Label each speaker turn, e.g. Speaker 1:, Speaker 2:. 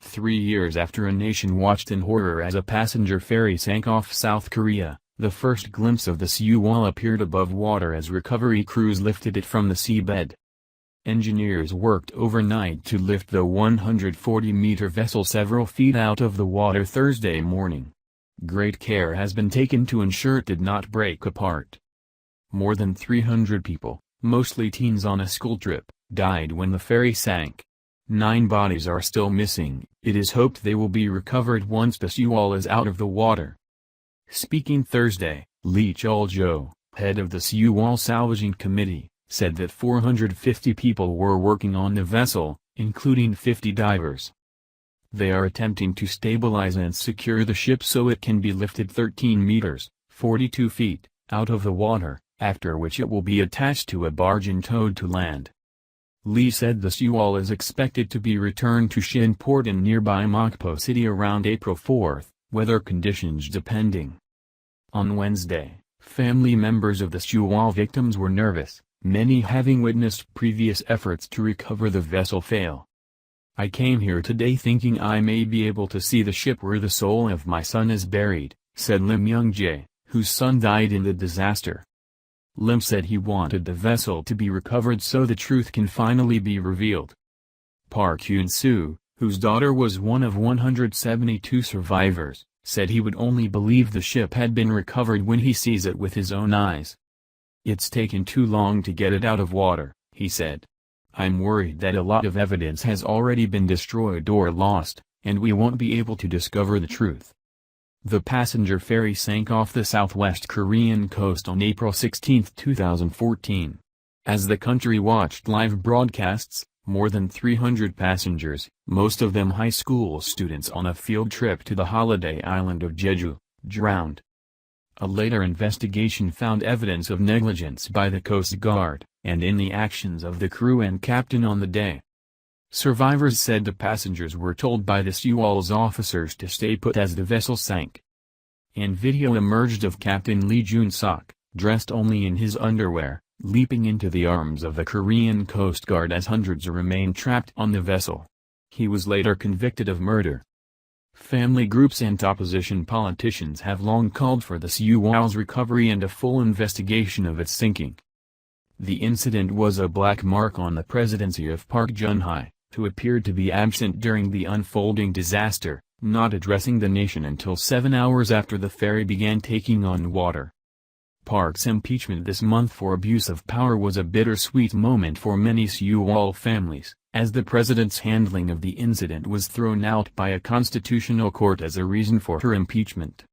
Speaker 1: 3 years after a nation watched in horror as a passenger ferry sank off South Korea, the first glimpse of the Sewol appeared above water as recovery crews lifted it from the seabed. Engineers worked overnight to lift the 140-meter vessel several feet out of the water Thursday morning. Great care has been taken to ensure it did not break apart. More than 300 people, mostly teens on a school trip, died when the ferry sank. 9 bodies are still missing. It is hoped they will be recovered once the Sewol is out of the water. Speaking Thursday, Lee Chol-jo, head of the Sewol Salvaging Committee, said that 450 people were working on the vessel, including 50 divers. They are attempting to stabilize and secure the ship so it can be lifted 13 meters, 42 feet, out of the water, after which it will be attached to a barge and towed to land. Lee said the Sewol is expected to be returned to Shin Port in nearby Mokpo City around April 4, weather conditions depending. On Wednesday, family members of the Sewol victims were nervous, many having witnessed previous efforts to recover the vessel fail. "I came here today thinking I may be able to see the ship where the soul of my son is buried," said Lim Young-jae, whose son died in the disaster. Lim said he wanted the vessel to be recovered so the truth can finally be revealed. Park Hyun-soo, whose daughter was one of 172 survivors, said he would only believe the ship had been recovered when he sees it with his own eyes. "It's taken too long to get it out of water," he said. "I'm worried that a lot of evidence has already been destroyed or lost, and we won't be able to discover the truth." The passenger ferry sank off the southwest Korean coast on April 16, 2014. As the country watched live broadcasts, more than 300 passengers, most of them high school students on a field trip to the holiday island of Jeju, drowned. A later investigation found evidence of negligence by the Coast Guard, and in the actions of the crew and captain on the day. Survivors said the passengers were told by the Sewol's officers to stay put as the vessel sank. And video emerged of Captain Lee Jun-sok, dressed only in his underwear, leaping into the arms of the Korean Coast Guard as hundreds remained trapped on the vessel. He was later convicted of murder. Family groups and opposition politicians have long called for the Sewol's recovery and a full investigation of its sinking. The incident was a black mark on the presidency of Park Geun-hye, who appeared to be absent during the unfolding disaster, not addressing the nation until 7 hours after the ferry began taking on water. Park's impeachment this month for abuse of power was a bittersweet moment for many Sewol families, as the president's handling of the incident was thrown out by a constitutional court as a reason for her impeachment.